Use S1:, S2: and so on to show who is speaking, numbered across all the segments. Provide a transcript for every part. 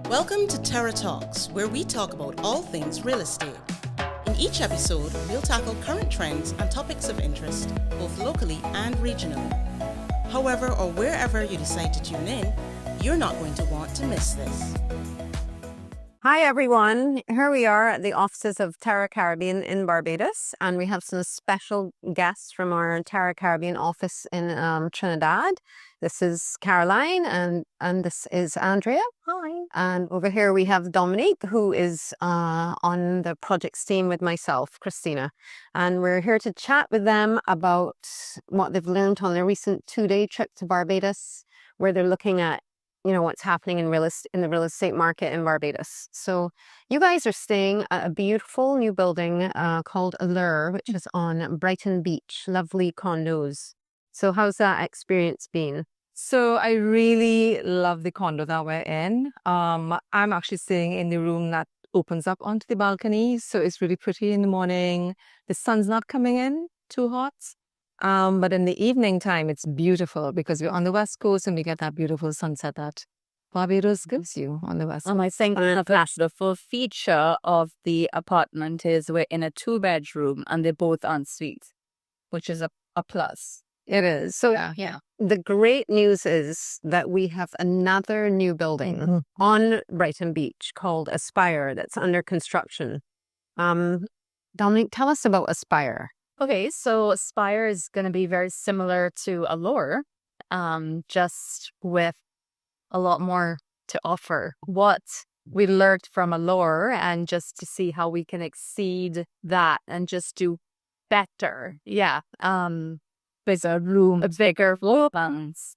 S1: Welcome to Terra Talks, where we talk about all things real estate. In each episode, we'll tackle current trends and topics of interest, both locally and regionally. However or wherever you decide to tune in, you're not going to want to miss this.
S2: Hi, everyone. Here we are at the offices of Terra Caribbean in Barbados, and we have some special guests from our Terra Caribbean office in Trinidad. This is Caroline, and this is Andrea.
S3: Hi.
S2: And over here we have Dominique, who is on the projects team with myself, Christina. And we're here to chat with them about what they've learned on their recent 2-day trip to Barbados, where they're looking at what's happening in the real estate market in Barbados. So you guys are staying at a beautiful new building called Allure, which is on Brighton Beach. Lovely condos. So how's that experience been?
S3: So I really love the condo that we're in. I'm actually staying in the room that opens up onto the balcony. So it's really pretty in the morning. The sun's not coming in too hot. But in the evening time, it's beautiful because we're on the West Coast and we get that beautiful sunset that Barbados gives you on the West Coast.
S4: And I think the beautiful feature of the apartment is we're in a 2-bedroom and they're both en suite, which is a plus.
S2: It is. So
S4: Yeah.
S2: The great news is that we have another new building on Brighton Beach called Aspire that's under construction. Dominique, tell us about Aspire.
S4: Okay, so Aspire is going to be very similar to Allure, just with a lot more to offer. What we learned from Allure and just to see how we can exceed that and just do better. Yeah. Bigger room, bigger floor plans.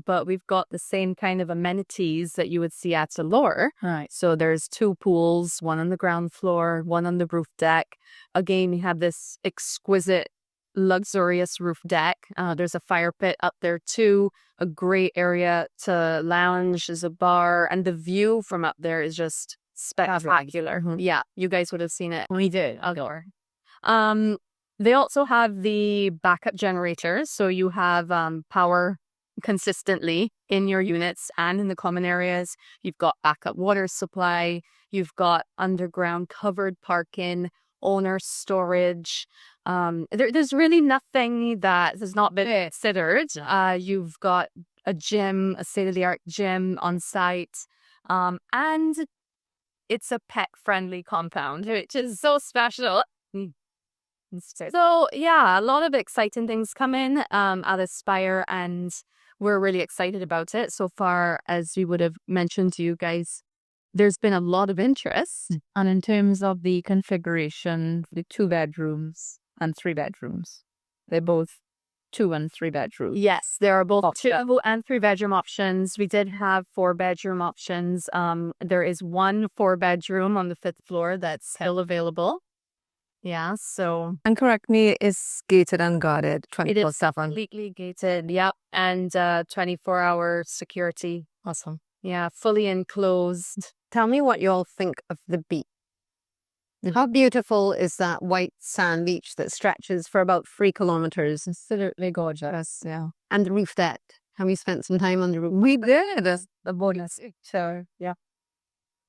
S4: But we've got the same kind of amenities that you would see at Allure.
S3: Right.
S4: So there's 2 pools, one on the ground floor, one on the roof deck. Again, you have this exquisite, luxurious roof deck. There's a fire pit up there too. A great area to lounge. There's a bar, and the view from up there is just spectacular. Yeah, you guys would have seen it.
S3: We did.
S4: Allure. They also have the backup generators, so you have power consistently in your units and in the common areas. You've got backup water supply. You've got underground covered parking, owner storage. There's really nothing that has not been considered. You've got a gym, a state-of-the-art gym on site, and it's a pet-friendly compound, which is so special. So yeah, a lot of exciting things coming at Aspire, and we're really excited about it. So far, as we would have mentioned to you guys, there's been a lot of interest.
S3: And in terms of the configuration, the 2 bedrooms and 3 bedrooms, they're both 2 and 3 bedrooms.
S4: Yes, there are both 2 and 3 bedroom options. We did have 4 bedroom options. There is one 4 bedroom on the 5th floor that's still available. Yeah, so...
S3: And correct me, it's gated and guarded 24/7.
S4: It is completely gated, yep. And 24-hour security.
S3: Awesome.
S4: Yeah, fully enclosed.
S2: Tell me what you all think of the beach. How beautiful is that white sand beach that stretches for about 3 kilometers?
S3: Absolutely gorgeous, yeah.
S2: And the roof deck. Have you spent some time on the roof?
S3: We did. The bonus. So, yeah.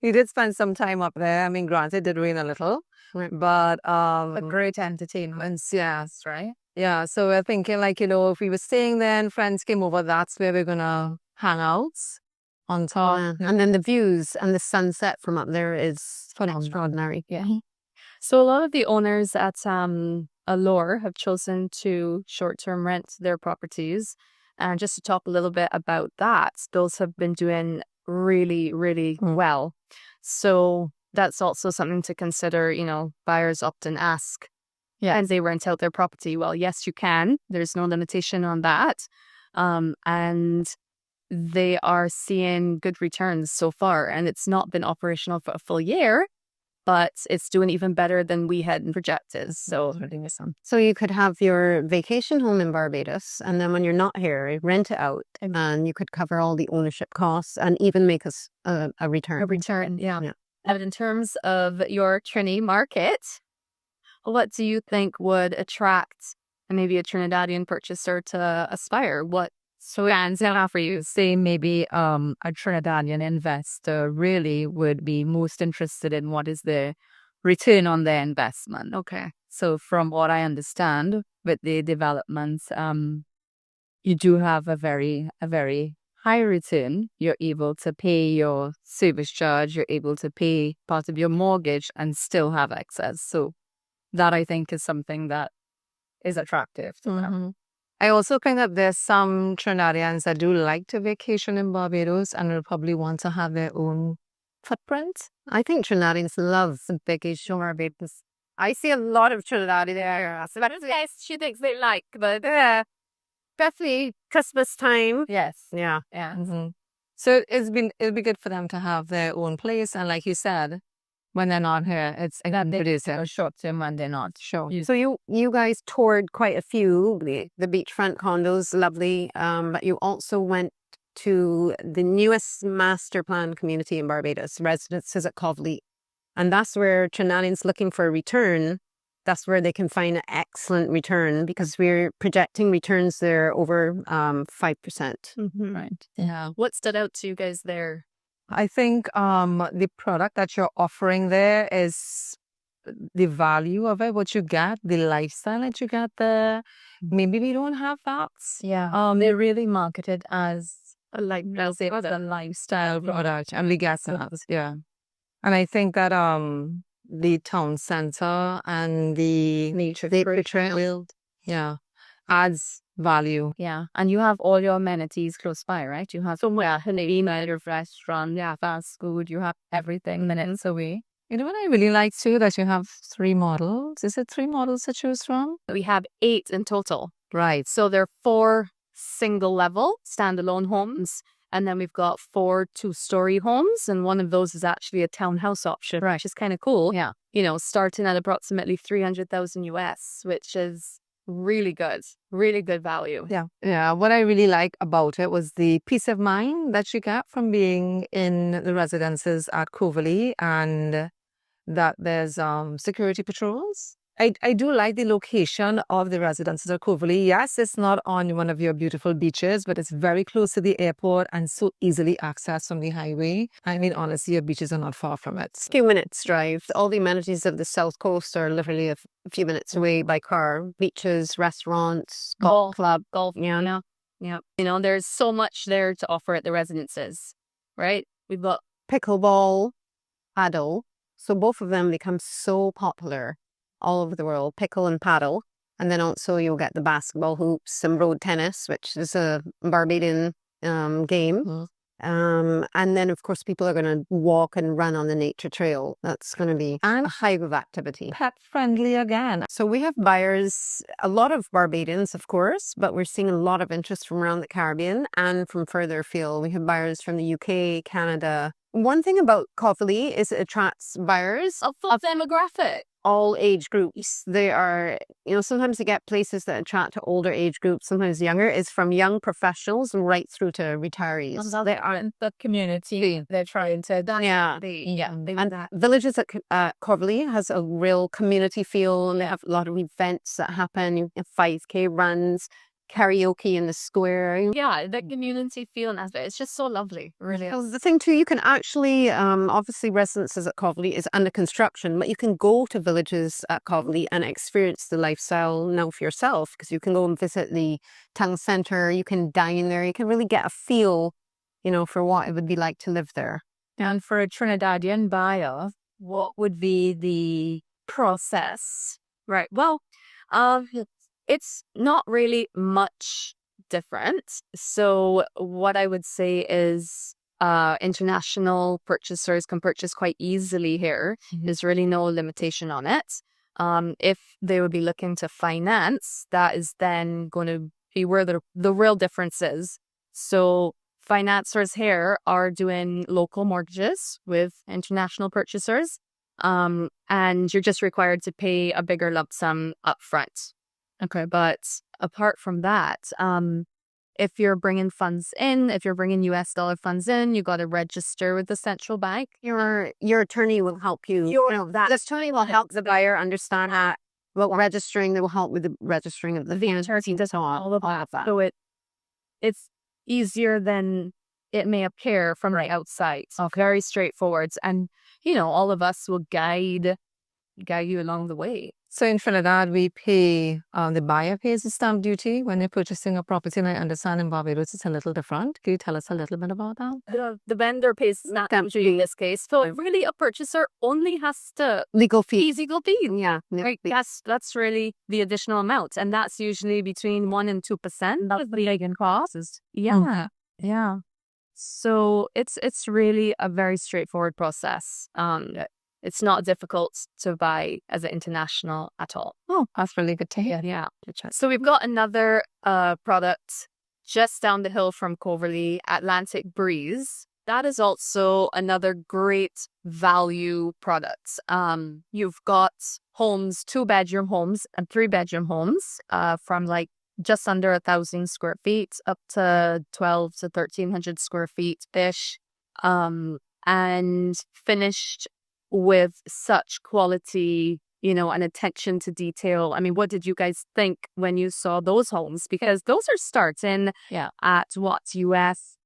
S3: We did spend some time up there. I mean, granted, it did rain a little.
S2: Right.
S3: But a great entertainment, yes, right? Yeah, so we're thinking if we were staying there and friends came over, that's where we're gonna hang out on top.
S2: And then the views and the sunset from up there is extraordinary.
S4: Yeah. So a lot of the owners at Allure have chosen to short-term rent their properties. And just to talk a little bit about that, those have been doing really, really well. So that's also something to consider. Buyers often ask, and they rent out their property. Well, yes, you can. There's no limitation on that. And they are seeing good returns so far. And it's not been operational for a full year, but it's doing even better than we had projected. So
S2: you could have your vacation home in Barbados, and then when you're not here, rent it out, and you could cover all the ownership costs and even make us a return.
S4: A return, yeah. And in terms of your Trini market, what do you think would attract maybe a Trinidadian purchaser to Aspire? What
S3: So answer for you, say maybe a Trinidadian investor really would be most interested in what is the return on their investment.
S4: Okay.
S3: So from what I understand with the developments, you do have a very high return. You're able to pay your service charge, you're able to pay part of your mortgage and still have excess. So that I think is something that is attractive to them. I also think that there's some Trinidadians that do like to vacation in Barbados and will probably want to have their own footprint.
S2: I think Trinidadians love the vacation on Barbados. I see a lot of Trinidadians there. So that's
S4: Yes, she thinks they like, but
S2: definitely Christmas time.
S3: Yes.
S2: Yeah.
S3: Yeah. So it'll be good for them to have their own place. And like you said, when they're not here, it's a short term when they're not. Sure.
S2: So you guys toured quite a few, the beachfront condos, lovely. But you also went to the newest master plan community in Barbados, Residences at Covley. And that's where Trinidadians looking for a return, that's where they can find an excellent return because we're projecting returns there over 5%.
S4: right.
S3: Yeah.
S4: What stood out to you guys there?
S3: I think the product that you're offering there is the value of it, what you get, the lifestyle that you get there. Maybe we don't have that.
S4: Yeah. They're really marketed as
S3: a lifestyle product, and we get that. Yeah. And I think that the town center and the nature trail, adds value.
S4: Yeah. And you have all your amenities close by, right? You have somewhere, your restaurant, yeah, fast food, you have everything minutes away.
S3: You know what I really like too? That you have 3 models. Is it 3 models to choose from?
S4: We have 8 in total.
S3: Right.
S4: So there are 4 single level standalone homes. And then we've got 4 2-story homes. And one of those is actually a townhouse option,
S3: Right.
S4: which is kind of cool.
S3: Yeah.
S4: You know, starting at approximately 300,000 US, which is really good value.
S3: Yeah. Yeah. What I really like about it was the peace of mind that you get from being in the residences at Coverley and that there's security patrols. I do like the location of the residences at Coverley. Yes, it's not on one of your beautiful beaches, but it's very close to the airport and so easily accessed from the highway. I mean, honestly, your beaches are not far from it.
S2: A few minutes drive. All the amenities of the South Coast are literally a few minutes away by car. Beaches, restaurants, golf club.
S4: Golf. Yeah. You know, there's so much there to offer at the residences, right? We've got
S2: pickleball, paddle. So both of them become so popular all over the world, pickle and paddle. And then also you'll get the basketball hoops and road tennis, which is a Barbadian game. And then, of course, people are going to walk and run on the nature trail. That's going to be a hive of activity.
S3: Pet friendly again.
S2: So we have buyers, a lot of Barbadians, of course, but we're seeing a lot of interest from around the Caribbean and from further afield. We have buyers from the UK, Canada. One thing about Coverley is it attracts buyers
S4: of demographic.
S2: All age groups. They are, sometimes you get places that attract to older age groups, sometimes younger. It's from young professionals right through to retirees.
S4: So they are in the community. They're trying to.
S2: And Villages at Coverley has a real community feel, and they have a lot of events that happen. You have 5K runs, karaoke in the square.
S4: Yeah, the community feel aspect. It's just so lovely, really.
S2: So the thing too, you can actually, obviously Residences at Coverley is under construction, but you can go to Villages at Coverley and experience the lifestyle now for yourself, because you can go and visit the town centre, you can dine there, you can really get a feel, for what it would be like to live there.
S4: And for a Trinidadian buyer, what would be the process? Right. Well, it's not really much different. So what I would say is international purchasers can purchase quite easily here. There's really no limitation on it. If they would be looking to finance, that is then going to be where the real difference is. So financiers here are doing local mortgages with international purchasers, and you're just required to pay a bigger lump sum upfront. Okay, but apart from that, if you're bringing funds in, if you're bringing US dollar funds in, you got to register with the central bank.
S2: Your attorney will help you. The attorney will help the buyer understand how. Well, registering, they will help with the registering of the VAT and so on.
S4: All of that. So easier than it may appear from the outside. So very straightforward. And, all of us will guide you along the way.
S3: So in Trinidad, we pay, the buyer pays the stamp duty when they're purchasing a property. And I understand in Barbados it's a little different. Can you tell us a little bit about that?
S4: The vendor pays stamp duty in this case. So really a purchaser only has to
S2: Legal fee.
S4: legal fee.
S2: Yeah.
S4: Right. That's really the additional amount. And that's usually between 1% and 2%.
S3: That's the again cost.
S4: Yeah. Yeah. So it's really a very straightforward process. It's not difficult to buy as an international at all.
S3: Oh, that's really good to hear.
S4: Yeah. So we've got another product just down the hill from Coverley, Atlantic Breeze. That is also another great value product. You've got homes, 2-bedroom homes and 3-bedroom homes from like just under 1,000 square feet up to 12 to 1,300 square feet ish, and finished with such quality, and attention to detail. I mean, what did you guys think when you saw those homes? Because those are starting at what, US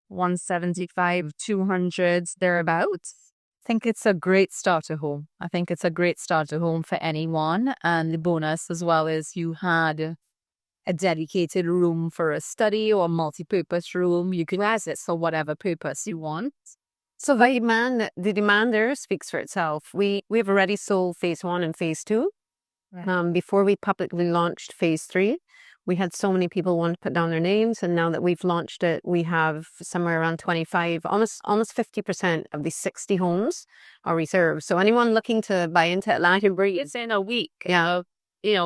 S4: 175, 200s, thereabouts.
S3: I think it's a great starter home. I think it's a great starter home for anyone. And the bonus as well is you had a dedicated room for a study or multi-purpose room. You can use it for whatever purpose you want.
S2: So the demand there speaks for itself. We've already sold phase 1 and phase 2. Right. Before we publicly launched phase 3, we had so many people want to put down their names, and now that we've launched it, we have somewhere around 25, almost 50% of the 60 homes are reserved. So anyone looking to buy into Atlantic Breeze,
S4: it's in a week. Yeah.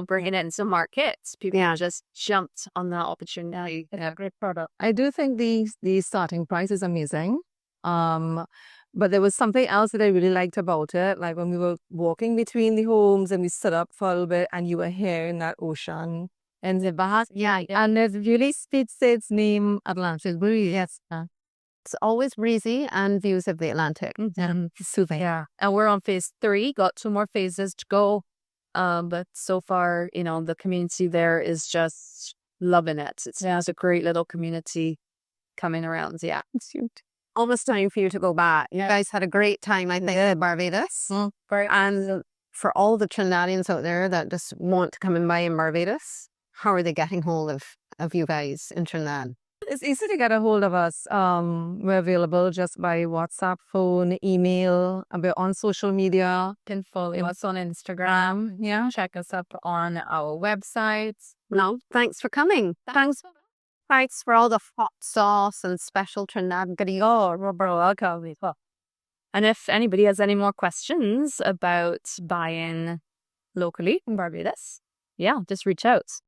S4: Bringing it into markets. People just jumped on that opportunity. It's a great product.
S3: I do think the starting price is amazing. But there was something else that I really liked about it. Like when we were walking between the homes and we stood up for a little bit and you were hearing that ocean and the Bahas.
S2: Yeah.
S3: And it really speaks its name, Atlantic Breeze. Yes.
S2: It's always breezy and views of the Atlantic.
S3: Soothing.
S4: Yeah. And we're on phase 3, got 2 more phases to go. But so far, the community there is just loving it. It's a great little community coming around. Yeah.
S3: It's cute.
S2: Almost time for you to go back. You guys had a great time, I think, at Barbados. And for all the Trinidadians out there that just want to come and buy in Barbados, how are they getting hold of you guys in Trinidad?
S3: It's easy to get a hold of us. We're available just by WhatsApp, phone, email. We're on social media.
S4: You can follow us on Instagram.
S3: Yeah.
S4: Check us up on our websites.
S2: No, thanks for coming. Thanks for all the hot sauce and special Trinidad goodies.
S4: Oh, welcome. And if anybody has any more questions about buying locally in Barbados, just reach out.